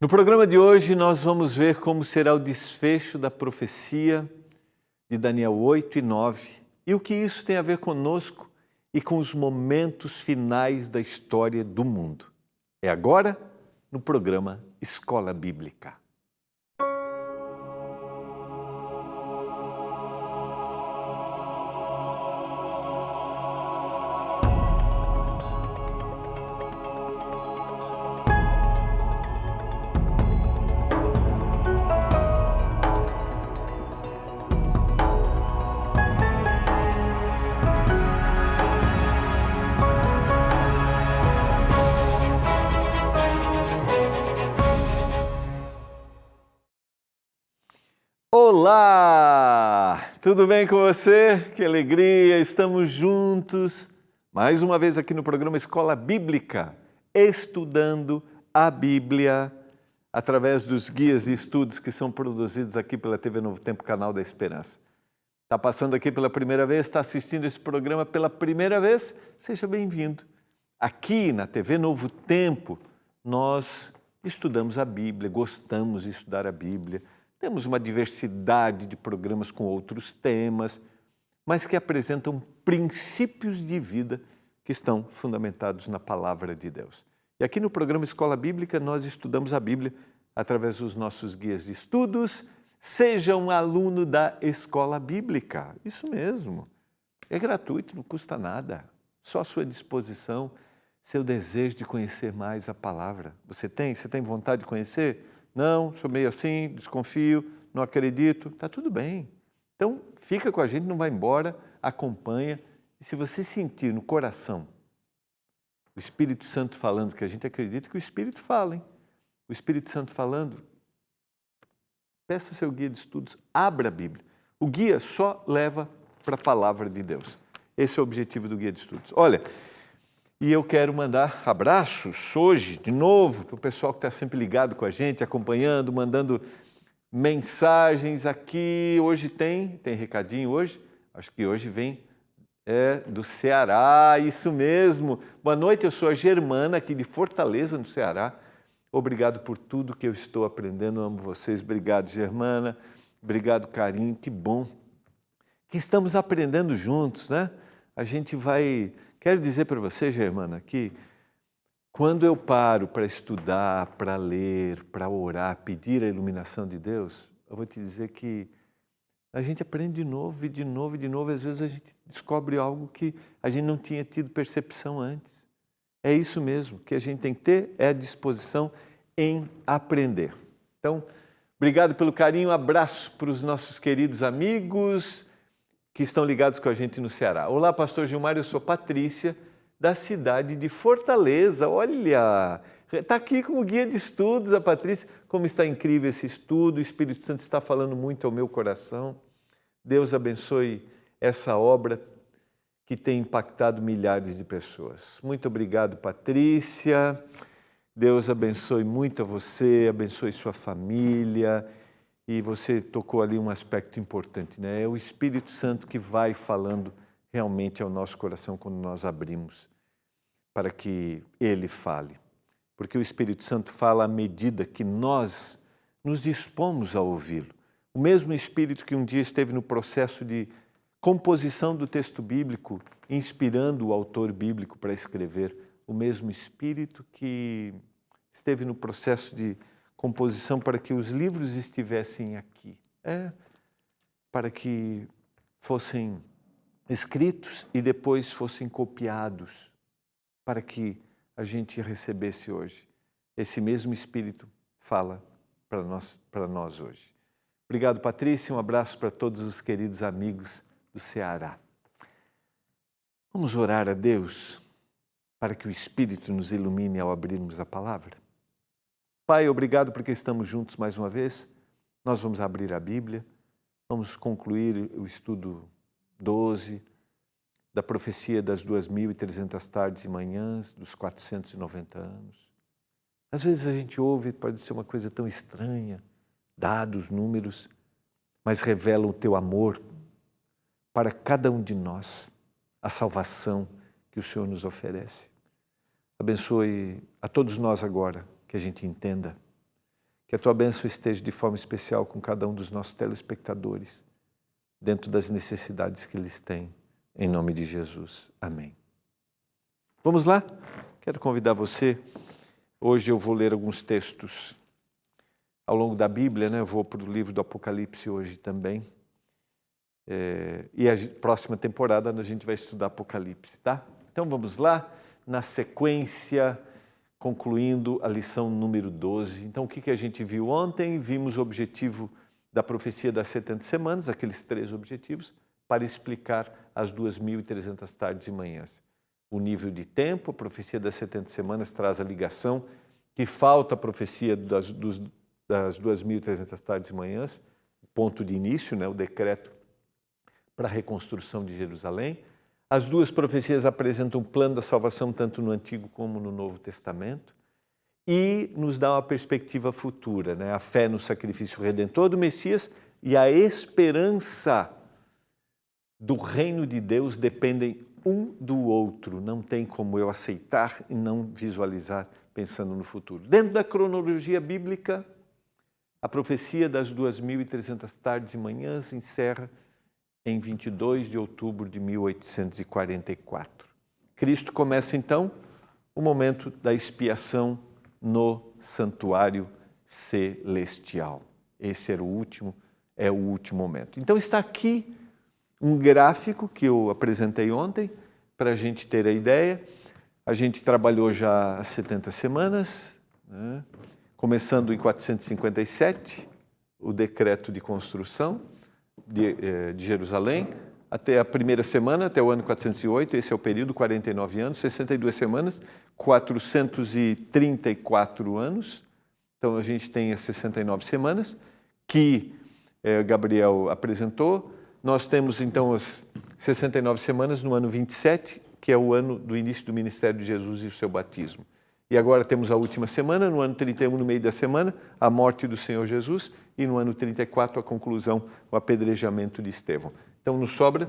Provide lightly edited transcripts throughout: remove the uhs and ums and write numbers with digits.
No programa de hoje, nós vamos ver como será o desfecho da profecia de Daniel 8 e 9 e o que isso tem a ver conosco e com os momentos finais da história do mundo. É agora, no programa Escola Bíblica. Olá! Tudo bem com você? Que alegria! Estamos juntos mais uma vez aqui no programa Escola Bíblica, estudando a Bíblia através dos guias e estudos que são produzidos aqui pela TV Novo Tempo, Canal da Esperança. Está passando aqui pela primeira vez, está assistindo esse programa pela primeira vez? Seja bem-vindo. Aqui na TV Novo Tempo, nós estudamos a Bíblia, gostamos de estudar a Bíblia. Temos uma diversidade de programas com outros temas, mas que apresentam princípios de vida que estão fundamentados na Palavra de Deus. E aqui no programa Escola Bíblica, nós estudamos a Bíblia através dos nossos guias de estudos. Seja um aluno da Escola Bíblica. Isso mesmo. É gratuito, não custa nada. Só a sua disposição, seu desejo de conhecer mais a Palavra. Você tem vontade de conhecer? Não, sou meio assim, desconfio, não acredito. Está tudo bem. Então, fica com a gente, não vai embora, acompanha. E se você sentir no coração o Espírito Santo falando, que a gente acredita que o Espírito fala, hein? O Espírito Santo falando, peça seu guia de estudos, abra a Bíblia. O guia só leva para a Palavra de Deus. Esse é o objetivo do guia de estudos. Olha, e eu quero mandar abraços hoje, de novo, para o pessoal que está sempre ligado com a gente, acompanhando, mandando mensagens aqui. Hoje tem recadinho hoje? Acho que hoje vem do Ceará, isso mesmo. Boa noite, eu sou a Germana, aqui de Fortaleza, no Ceará. Obrigado por tudo que eu estou aprendendo, eu amo vocês. Obrigado, Germana. Obrigado, carinho, que bom que estamos aprendendo juntos, né? A gente vai... Quero dizer para você, Germana, que quando eu paro para estudar, para ler, para orar, pedir a iluminação de Deus, eu vou te dizer que a gente aprende de novo e de novo e de novo. Às vezes a gente descobre algo que a gente não tinha tido percepção antes. É isso mesmo, que a gente tem que ter é a disposição em aprender. Então, obrigado pelo carinho, abraço para os nossos queridos amigos que estão ligados com a gente no Ceará. Olá, pastor Gilmar, eu sou Patrícia, da cidade de Fortaleza. Olha, está aqui com o guia de estudos, a Patrícia. Como está incrível esse estudo, o Espírito Santo está falando muito ao meu coração. Deus abençoe essa obra que tem impactado milhares de pessoas. Muito obrigado, Patrícia. Deus abençoe muito a você, abençoe sua família. E você tocou ali um aspecto importante, né? É o Espírito Santo que vai falando realmente ao nosso coração quando nós abrimos para que Ele fale. Porque o Espírito Santo fala à medida que nós nos dispomos a ouvi-lo. O mesmo Espírito que um dia esteve no processo de composição do texto bíblico, inspirando o autor bíblico para escrever, o mesmo Espírito que esteve no processo de composição para que os livros estivessem aqui, para que fossem escritos e depois fossem copiados, para que a gente recebesse hoje. Esse mesmo Espírito fala para nós hoje. Obrigado, Patrícia, um abraço para todos os queridos amigos do Ceará. Vamos orar a Deus para que o Espírito nos ilumine ao abrirmos a palavra. Pai, obrigado porque estamos juntos mais uma vez. Nós vamos abrir a Bíblia, vamos concluir o estudo 12 da profecia das 2.300 tardes e manhãs, dos 490 anos. Às vezes a gente ouve, pode ser uma coisa tão estranha, dados, números, mas revelam o teu amor para cada um de nós, a salvação que o Senhor nos oferece. Abençoe a todos nós agora, que a gente entenda Que a Tua bênção esteja de forma especial com cada um dos nossos telespectadores, dentro das necessidades que eles têm, em nome de Jesus. Amém. Vamos lá? Quero convidar você. Hoje eu vou ler alguns textos ao longo da Bíblia, né? Eu vou para o livro do Apocalipse hoje também. E a próxima temporada a gente vai estudar Apocalipse, tá? Então vamos lá, na sequência, concluindo a lição número 12. Então o que a gente viu ontem? Vimos o objetivo da profecia das 70 semanas, aqueles 3 objetivos, para explicar as 2.300 tardes e manhãs. O nível de tempo, a profecia das 70 semanas traz a ligação que falta a profecia das 2.300 tardes e manhãs, ponto de início, né, o decreto para a reconstrução de Jerusalém. As 2 profecias apresentam um plano da salvação tanto no Antigo como no Novo Testamento e nos dá uma perspectiva futura, né, a fé no sacrifício redentor do Messias e a esperança do reino de Deus dependem um do outro. Não tem como eu aceitar e não visualizar pensando no futuro. Dentro da cronologia bíblica, a profecia das 2.300 tardes e manhãs encerra em 22 de outubro de 1844. Cristo começa então o momento da expiação no santuário celestial. Esse é o último momento. Então está aqui um gráfico que eu apresentei ontem, para a gente ter a ideia. A gente trabalhou já as 70 semanas, né? Começando em 457, o decreto de construção de Jerusalém, até a primeira semana, até o ano 408, esse é o período, 49 anos, 62 semanas, 434 anos. Então a gente tem as 69 semanas que Gabriel apresentou. Nós temos, então, as 69 semanas no ano 27, que é o ano do início do ministério de Jesus e o seu batismo. E agora temos a última semana, no ano 31, no meio da semana, a morte do Senhor Jesus, e no ano 34, a conclusão, o apedrejamento de Estevão. Então, nos sobra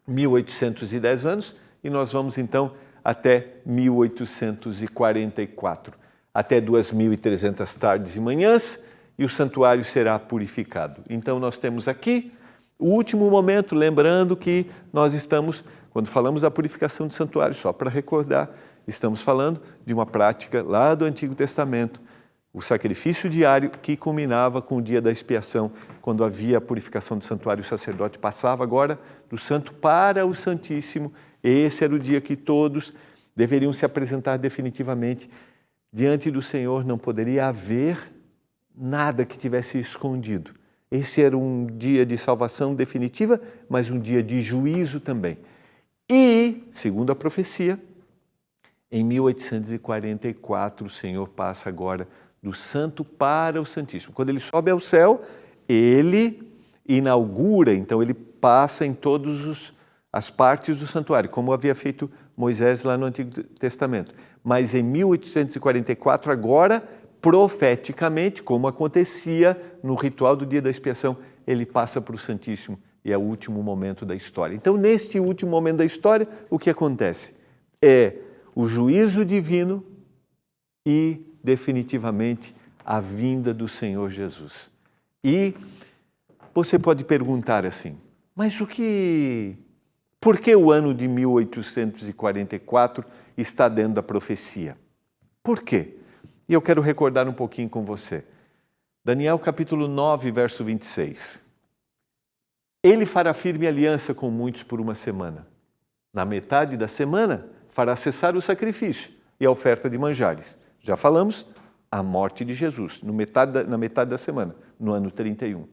1.810 anos, e nós vamos, então, até 1844, até 2.300 tardes e manhãs, e o santuário será purificado. Então, nós temos aqui o último momento, lembrando que nós estamos, quando falamos da purificação do santuário, só para recordar, estamos falando de uma prática lá do Antigo Testamento, o sacrifício diário que culminava com o dia da expiação, quando havia a purificação do santuário, o sacerdote passava agora do santo para o santíssimo. Esse era o dia que todos deveriam se apresentar definitivamente diante do Senhor, não poderia haver nada que tivesse escondido. Esse era um dia de salvação definitiva, mas um dia de juízo também. E, segundo a profecia, em 1844 o Senhor passa agora do santo para o santíssimo. Quando ele sobe ao céu, ele inaugura, então ele passa em todas as partes do santuário, como havia feito Moisés lá no Antigo Testamento. Mas em 1844, agora, profeticamente, como acontecia no ritual do dia da expiação, ele passa para o Santíssimo e é o último momento da história. Então, neste último momento da história, o que acontece? É o juízo divino e, definitivamente, a vinda do Senhor Jesus. E você pode perguntar assim, mas por que o ano de 1844 está dentro da profecia? Por quê? E eu quero recordar um pouquinho com você. Daniel capítulo 9, verso 26. Ele fará firme aliança com muitos por uma semana. Na metade da semana, fará cessar o sacrifício e a oferta de manjares. Já falamos, a morte de Jesus, na metade da semana, no ano 31.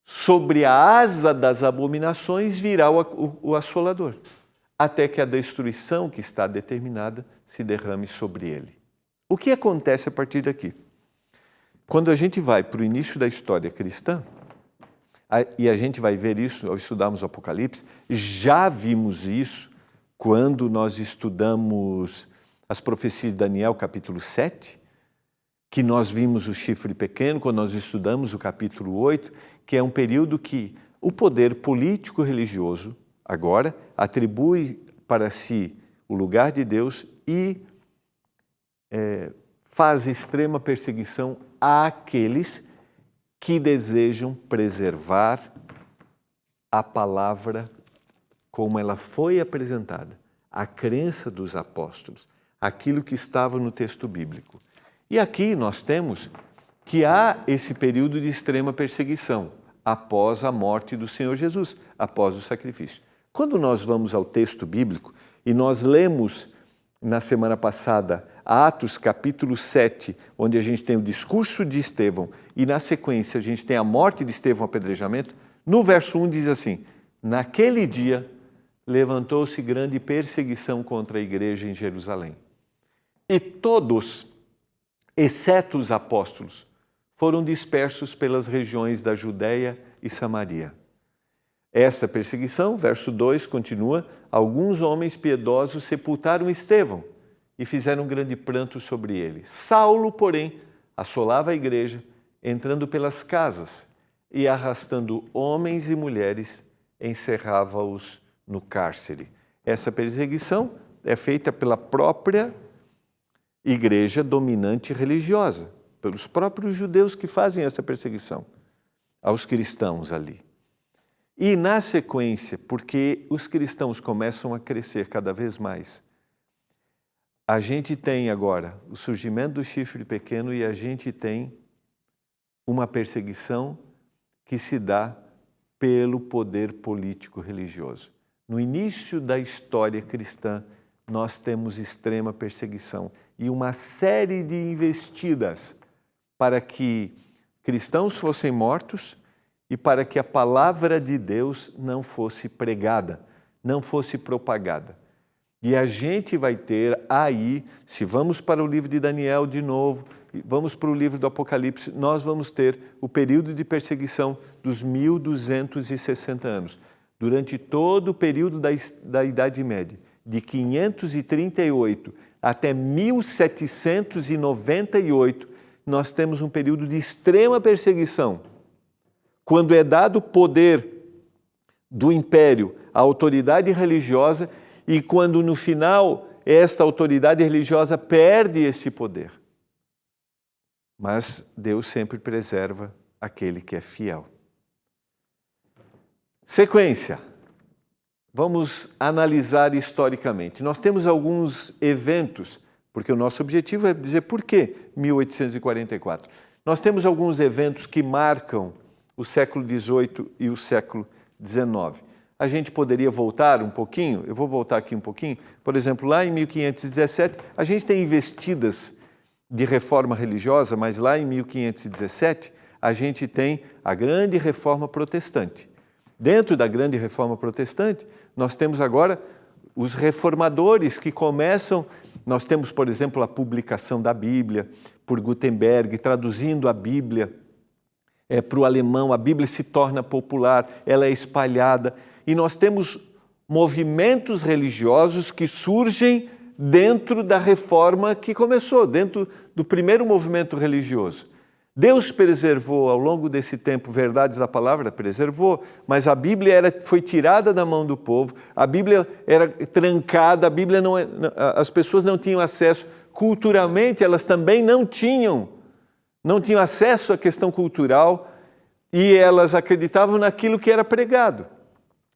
Sobre a asa das abominações virá o assolador, até que a destruição que está determinada se derrame sobre ele. O que acontece a partir daqui? Quando a gente vai para o início da história cristã, e a gente vai ver isso ao estudarmos o Apocalipse, já vimos isso quando nós estudamos as profecias de Daniel, capítulo 7, que nós vimos o chifre pequeno, quando nós estudamos o capítulo 8, que é um período que o poder político-religioso, agora, atribui para si o lugar de Deus e faz extrema perseguição àqueles que desejam preservar a palavra como ela foi apresentada, a crença dos apóstolos, aquilo que estava no texto bíblico. E aqui nós temos que há esse período de extrema perseguição após a morte do Senhor Jesus, após o sacrifício. Quando nós vamos ao texto bíblico e nós lemos na semana passada Atos capítulo 7, onde a gente tem o discurso de Estevão e na sequência a gente tem a morte de Estevão, apedrejamento, no verso 1 diz assim: naquele dia levantou-se grande perseguição contra a igreja em Jerusalém. E todos, exceto os apóstolos, foram dispersos pelas regiões da Judéia e Samaria. Essa perseguição, verso 2, continua: alguns homens piedosos sepultaram Estevão e fizeram um grande pranto sobre ele. Saulo, porém, assolava a igreja, entrando pelas casas e arrastando homens e mulheres, encerrava-os no cárcere. Essa perseguição é feita pela própria igreja dominante religiosa, pelos próprios judeus que fazem essa perseguição aos cristãos ali. E na sequência, porque os cristãos começam a crescer cada vez mais, a gente tem agora o surgimento do chifre pequeno e a gente tem uma perseguição que se dá pelo poder político religioso. No início da história cristã, nós temos extrema perseguição e uma série de investidas para que cristãos fossem mortos e para que a palavra de Deus não fosse pregada, não fosse propagada. E a gente vai ter aí, se vamos para o livro de Daniel de novo, vamos para o livro do Apocalipse, nós vamos ter o período de perseguição dos 1260 anos. Durante todo o período da Idade Média, de 538 até 1798, nós temos um período de extrema perseguição, quando é dado poder do império à autoridade religiosa e quando no final esta autoridade religiosa perde esse poder. Mas Deus sempre preserva aquele que é fiel. Sequência. Vamos analisar historicamente. Nós temos alguns eventos, porque o nosso objetivo é dizer por que 1844. Nós temos alguns eventos que marcam o século XVIII e o século XIX. A gente poderia voltar um pouquinho, eu vou voltar aqui um pouquinho. Por exemplo, lá em 1517, a gente tem investidas de reforma religiosa, mas lá em 1517, a gente tem a grande reforma protestante. Dentro da grande reforma protestante, nós temos agora os reformadores que começam. Nós temos, por exemplo, a publicação da Bíblia por Gutenberg, traduzindo a Bíblia para o alemão. A Bíblia se torna popular, ela é espalhada. E nós temos movimentos religiosos que surgem dentro da reforma que começou, dentro do primeiro movimento religioso. Deus preservou ao longo desse tempo verdades da palavra, preservou, mas a Bíblia foi tirada da mão do povo, a Bíblia era trancada, a Bíblia as pessoas não tinham acesso, culturalmente elas também não tinham acesso à questão cultural e elas acreditavam naquilo que era pregado.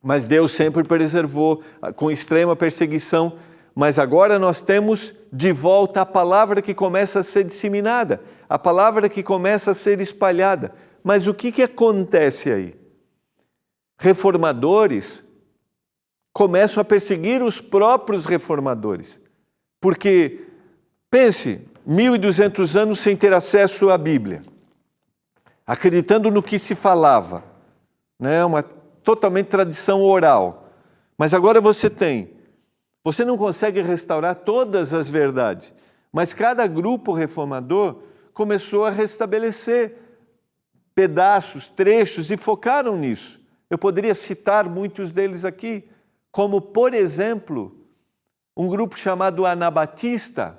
Mas Deus sempre preservou com extrema perseguição. Mas agora nós temos de volta a palavra que começa a ser disseminada, a palavra que começa a ser espalhada. Mas o que acontece aí? Reformadores começam a perseguir os próprios reformadores. Porque, pense, 1200 anos sem ter acesso à Bíblia, acreditando no que se falava, né? Uma totalmente tradição oral. Mas agora você não consegue restaurar todas as verdades, mas cada grupo reformador começou a restabelecer pedaços, trechos e focaram nisso. Eu poderia citar muitos deles aqui, como, por exemplo, um grupo chamado Anabatista,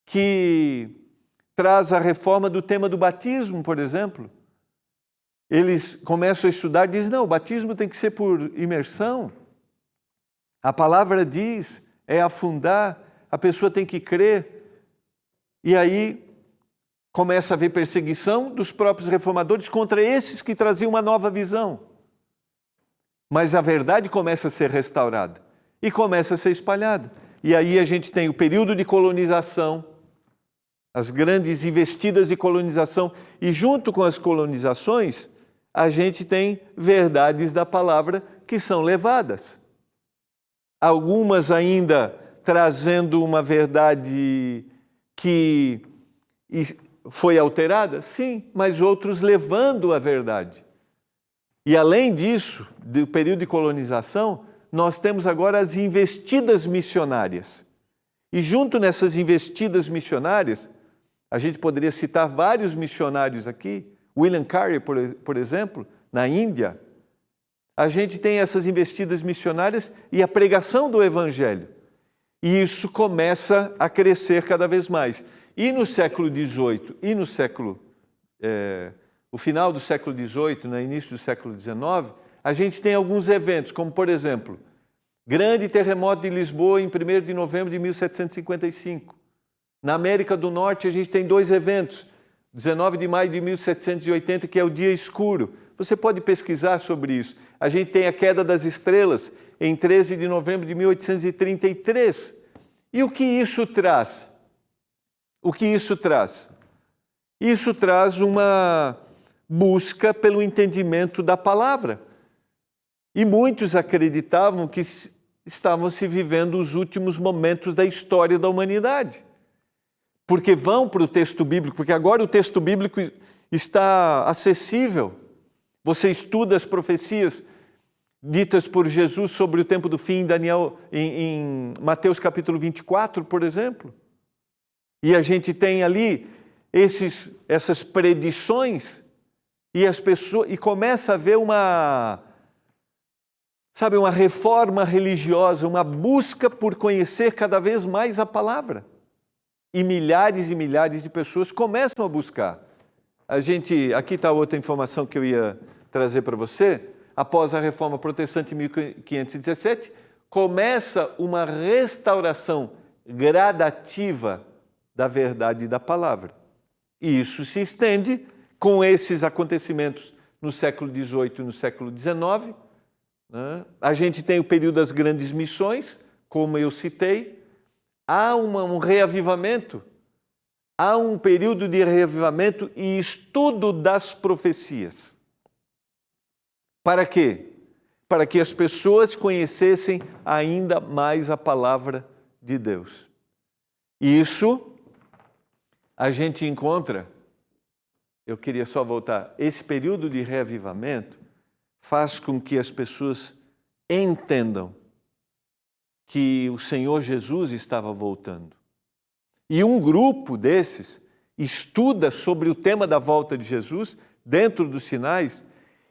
que traz a reforma do tema do batismo, por exemplo. Eles começam a estudar e dizem, não, o batismo tem que ser por imersão. A palavra diz, é afundar, a pessoa tem que crer. E aí começa a haver perseguição dos próprios reformadores contra esses que traziam uma nova visão. Mas a verdade começa a ser restaurada e começa a ser espalhada. E aí a gente tem o período de colonização, as grandes investidas de colonização, e junto com as colonizações, a gente tem verdades da palavra que são levadas. Algumas ainda trazendo uma verdade que foi alterada? Sim, mas outros levando a verdade. E além disso, do período de colonização, nós temos agora as investidas missionárias. E junto nessas investidas missionárias, a gente poderia citar vários missionários aqui, William Carey, por exemplo, na Índia. A gente tem essas investidas missionárias e a pregação do Evangelho. E isso começa a crescer cada vez mais. E no século XVIII e no o final do século XVIII, no início do século XIX, a gente tem alguns eventos, como por exemplo, grande terremoto de Lisboa em 1º de novembro de 1755. Na América do Norte a gente tem dois eventos, 19 de maio de 1780, que é o Dia Escuro. Você pode pesquisar sobre isso. A gente tem a queda das estrelas em 13 de novembro de 1833. E o que isso traz? O que isso traz? Isso traz uma busca pelo entendimento da palavra. E muitos acreditavam que estavam se vivendo os últimos momentos da história da humanidade. Porque vão para o texto bíblico, porque agora o texto bíblico está acessível. Você estuda as profecias ditas por Jesus sobre o tempo do fim em Daniel, em Mateus capítulo 24, por exemplo. E a gente tem ali essas predições e começa a haver uma reforma religiosa, uma busca por conhecer cada vez mais a palavra. E milhares de pessoas começam a buscar. Aqui está outra informação que eu ia trazer para você. Após a Reforma Protestante em 1517, começa uma restauração gradativa da verdade e da palavra. E isso se estende com esses acontecimentos no século XVIII e no século XIX. Né? A gente tem o período das grandes missões, como eu citei. Há um reavivamento, há um período de reavivamento e estudo das profecias. Para quê? Para que as pessoas conhecessem ainda mais a palavra de Deus. E isso a gente encontra, eu queria só voltar, esse período de reavivamento faz com que as pessoas entendam que o Senhor Jesus estava voltando. E um grupo desses estuda sobre o tema da volta de Jesus dentro dos sinais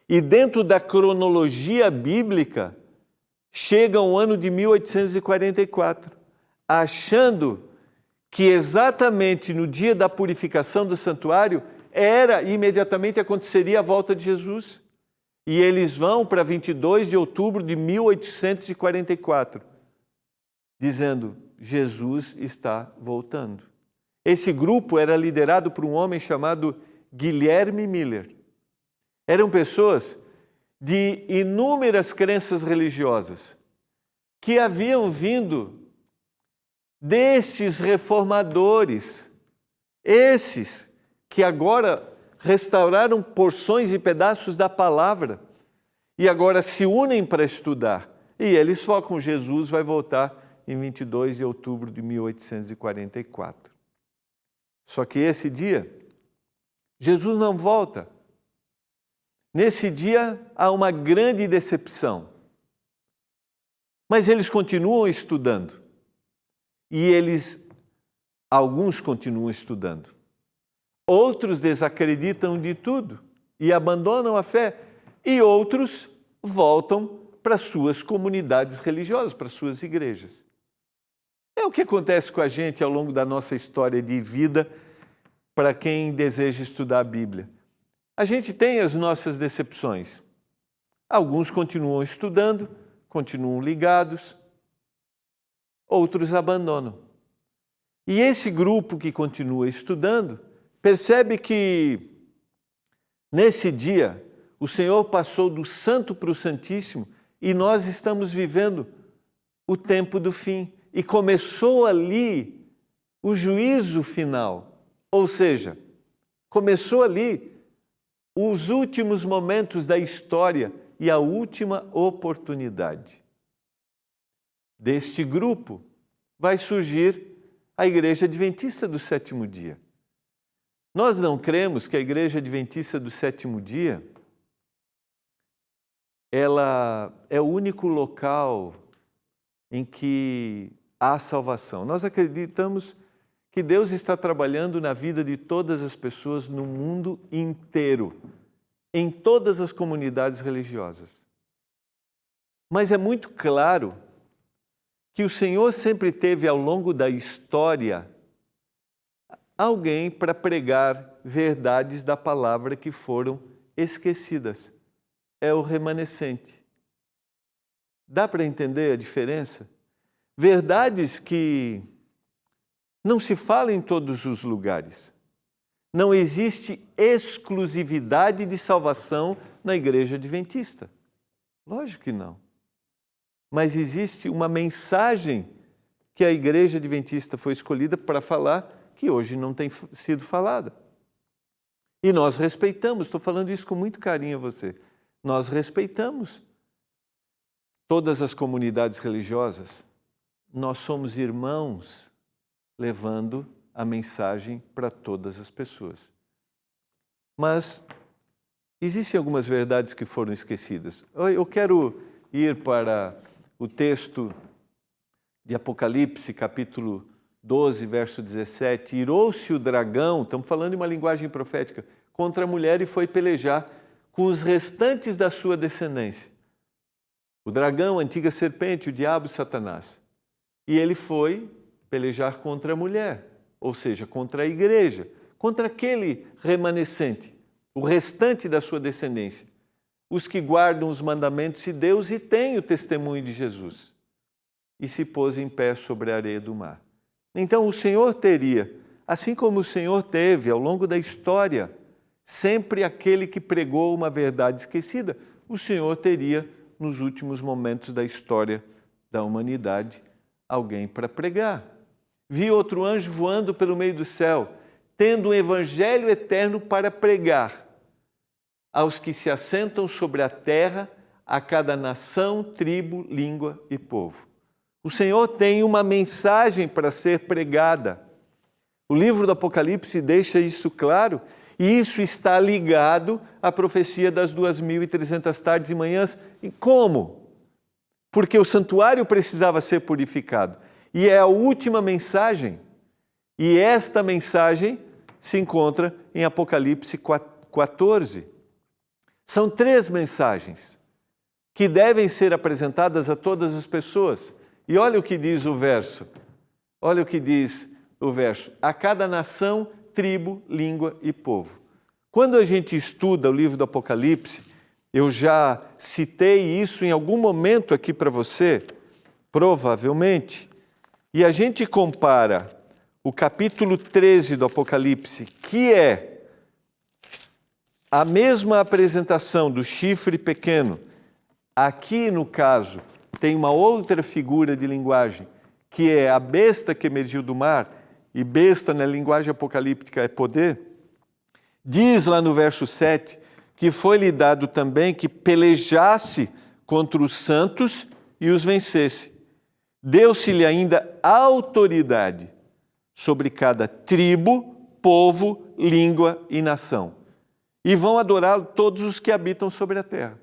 e dentro da cronologia bíblica chega ao ano de 1844, achando que exatamente no dia da purificação do santuário imediatamente aconteceria a volta de Jesus. E eles vão para 22 de outubro de 1844, dizendo, Jesus está voltando. Esse grupo era liderado por um homem chamado Guilherme Miller. Eram pessoas de inúmeras crenças religiosas que haviam vindo destes reformadores, esses que agora restauraram porções e pedaços da palavra e agora se unem para estudar. E eles focam, Jesus vai voltar em 22 de outubro de 1844. Só que esse dia, Jesus não volta. Nesse dia há uma grande decepção. Mas eles continuam estudando. E alguns continuam estudando. Outros desacreditam de tudo e abandonam a fé. E outros voltam para suas comunidades religiosas, para suas igrejas. É o que acontece com a gente ao longo da nossa história de vida para quem deseja estudar a Bíblia. A gente tem as nossas decepções. Alguns continuam estudando, continuam ligados, outros abandonam. E esse grupo que continua estudando Percebe que nesse dia o Senhor passou do santo para o santíssimo e nós estamos vivendo o tempo do fim. E começou ali o juízo final, ou seja, começou ali os últimos momentos da história e a última oportunidade. Deste grupo vai surgir a Igreja Adventista do Sétimo Dia. Nós não cremos que a Igreja Adventista do Sétimo Dia ela é o único local em que há salvação. Nós acreditamos que Deus está trabalhando na vida de todas as pessoas no mundo inteiro, em todas as comunidades religiosas. Mas é muito claro que o Senhor sempre teve ao longo da história alguém para pregar verdades da palavra que foram esquecidas. É o remanescente. Dá para entender a diferença? Verdades que não se falam em todos os lugares. Não existe exclusividade de salvação na Igreja Adventista. Lógico que não. Mas existe uma mensagem que a Igreja Adventista foi escolhida para falar que hoje não tem sido falada. E nós respeitamos, estou falando isso com muito carinho a você, nós respeitamos todas as comunidades religiosas. Nós somos irmãos levando a mensagem para todas as pessoas. Mas existem algumas verdades que foram esquecidas. Eu quero ir para o texto de Apocalipse, capítulo 12, verso 17. Irou-se o dragão, estamos falando em uma linguagem profética, contra a mulher e foi pelejar com os restantes da sua descendência. O dragão, a antiga serpente, o diabo, Satanás. E ele foi pelejar contra a mulher, ou seja, contra a igreja, contra aquele remanescente, o restante da sua descendência, os que guardam os mandamentos de Deus e têm o testemunho de Jesus. E se pôs em pé sobre a areia do mar. Então o Senhor teria, assim como o Senhor teve ao longo da história, sempre aquele que pregou uma verdade esquecida, o Senhor teria, nos últimos momentos da história da humanidade, alguém para pregar. Vi outro anjo voando pelo meio do céu, tendo um evangelho eterno para pregar aos que se assentam sobre a terra, a cada nação, tribo, língua e povo. O Senhor tem uma mensagem para ser pregada. O livro do Apocalipse deixa isso claro, e isso está ligado à profecia das 2.300 tardes e manhãs. E como? Porque o santuário precisava ser purificado. E é a última mensagem. E esta mensagem se encontra em Apocalipse 14. São 3 mensagens que devem ser apresentadas a todas as pessoas. E olha o que diz o verso. Olha o que diz o verso. A cada nação, tribo, língua e povo. Quando a gente estuda o livro do Apocalipse, eu já citei isso em algum momento aqui para você, provavelmente, e a gente compara o capítulo 13 do Apocalipse, que é a mesma apresentação do chifre pequeno. Aqui, no caso, tem uma outra figura de linguagem, que é a besta que emergiu do mar, e besta na linguagem apocalíptica é poder. Diz lá no verso 7 que foi-lhe dado também que pelejasse contra os santos e os vencesse. Deu-se-lhe ainda autoridade sobre cada tribo, povo, língua e nação. E vão adorá-lo todos os que habitam sobre a terra.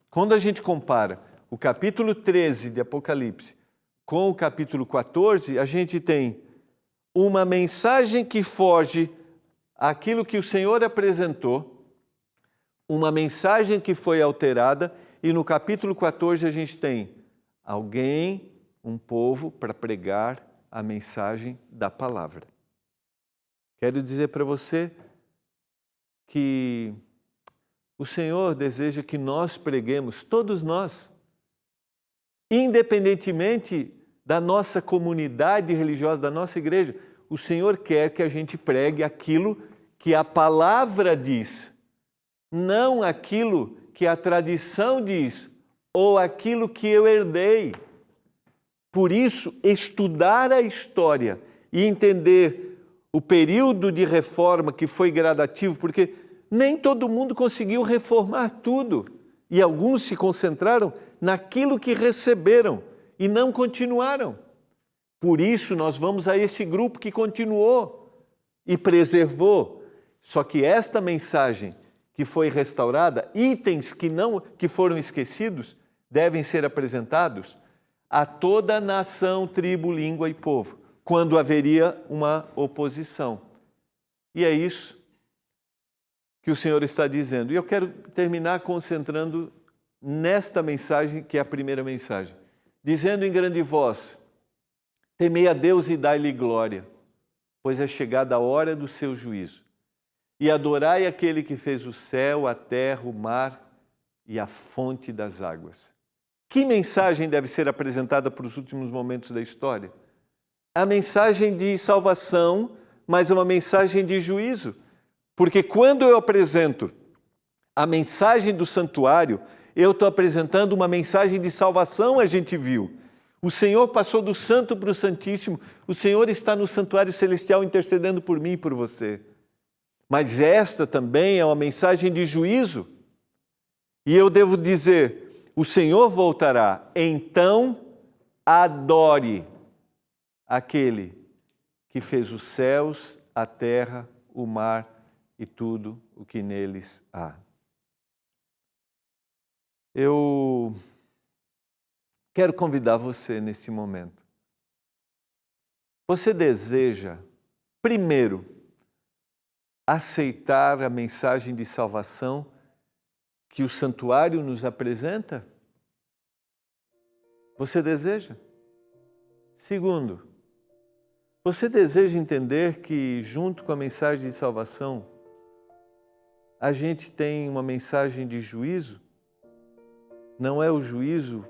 Quando a gente compara o capítulo 13 de Apocalipse com o capítulo 14, a gente tem uma mensagem que foge àquilo que o Senhor apresentou, uma mensagem que foi alterada, e no capítulo 14 a gente tem alguém, um povo, para pregar a mensagem da palavra. Quero dizer para você que o Senhor deseja que nós preguemos, todos nós, independentemente da nossa comunidade religiosa, da nossa igreja, o Senhor quer que a gente pregue aquilo que a palavra diz, não aquilo que a tradição diz ou aquilo que eu herdei. Por isso, estudar a história e entender o período de reforma que foi gradativo, porque nem todo mundo conseguiu reformar tudo e alguns se concentraram naquilo que receberam e não continuaram. Por isso, nós vamos a esse grupo que continuou e preservou. Só que esta mensagem que foi restaurada, itens que foram esquecidos, devem ser apresentados a toda a nação, tribo, língua e povo, quando haveria uma oposição. E é isso que o Senhor está dizendo. E eu quero terminar concentrando nesta mensagem, que é a primeira mensagem. Dizendo em grande voz, temei a Deus e dai-lhe glória, pois é chegada a hora do seu juízo. E adorai aquele que fez o céu, a terra, o mar e a fonte das águas. Que mensagem deve ser apresentada para os últimos momentos da história? A mensagem de salvação, mas uma mensagem de juízo. Porque quando eu apresento a mensagem do santuário, eu estou apresentando uma mensagem de salvação, a gente viu. O Senhor passou do santo para o santíssimo. O Senhor está no santuário celestial intercedendo por mim e por você. Mas esta também é uma mensagem de juízo. E eu devo dizer, o Senhor voltará, então adore aquele que fez os céus, a terra, o mar e tudo o que neles há. Eu quero convidar você neste momento. Você deseja, primeiro, aceitar a mensagem de salvação que o santuário nos apresenta? Você deseja? Segundo, você deseja entender que, junto com a mensagem de salvação, a gente tem uma mensagem de juízo? Não é o juízo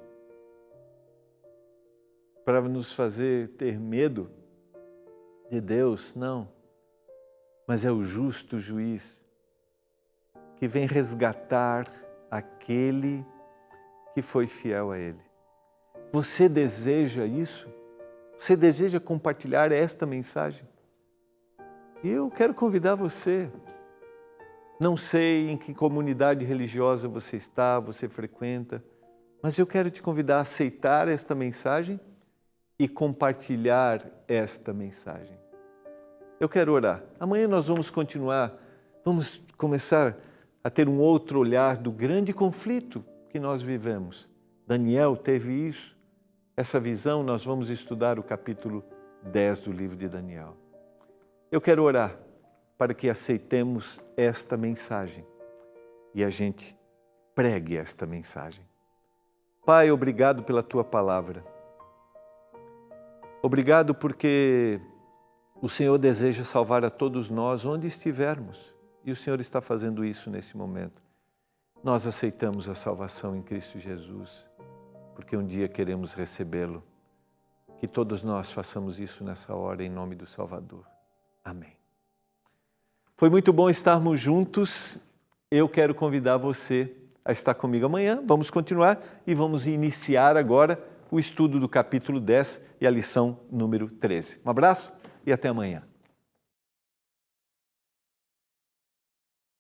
para nos fazer ter medo de Deus, não. Mas é o justo juiz que vem resgatar aquele que foi fiel a Ele. Você deseja isso? Você deseja compartilhar esta mensagem? Eu quero convidar você. Não sei em que comunidade religiosa você está, você frequenta, mas eu quero te convidar a aceitar esta mensagem e compartilhar esta mensagem. Eu quero orar. Amanhã nós vamos continuar, vamos começar a ter um outro olhar do grande conflito que nós vivemos. Daniel teve isso, essa visão. Nós vamos estudar o capítulo 10 do livro de Daniel. Eu quero orar para que aceitemos esta mensagem e a gente pregue esta mensagem. Pai, obrigado pela Tua palavra. Obrigado porque o Senhor deseja salvar a todos nós onde estivermos. E o Senhor está fazendo isso nesse momento. Nós aceitamos a salvação em Cristo Jesus, porque um dia queremos recebê-lo. Que todos nós façamos isso nessa hora, em nome do Salvador. Amém. Foi muito bom estarmos juntos. Eu quero convidar você a estar comigo amanhã. Vamos continuar e vamos iniciar agora o estudo do capítulo 10 e a lição número 13. Um abraço e até amanhã.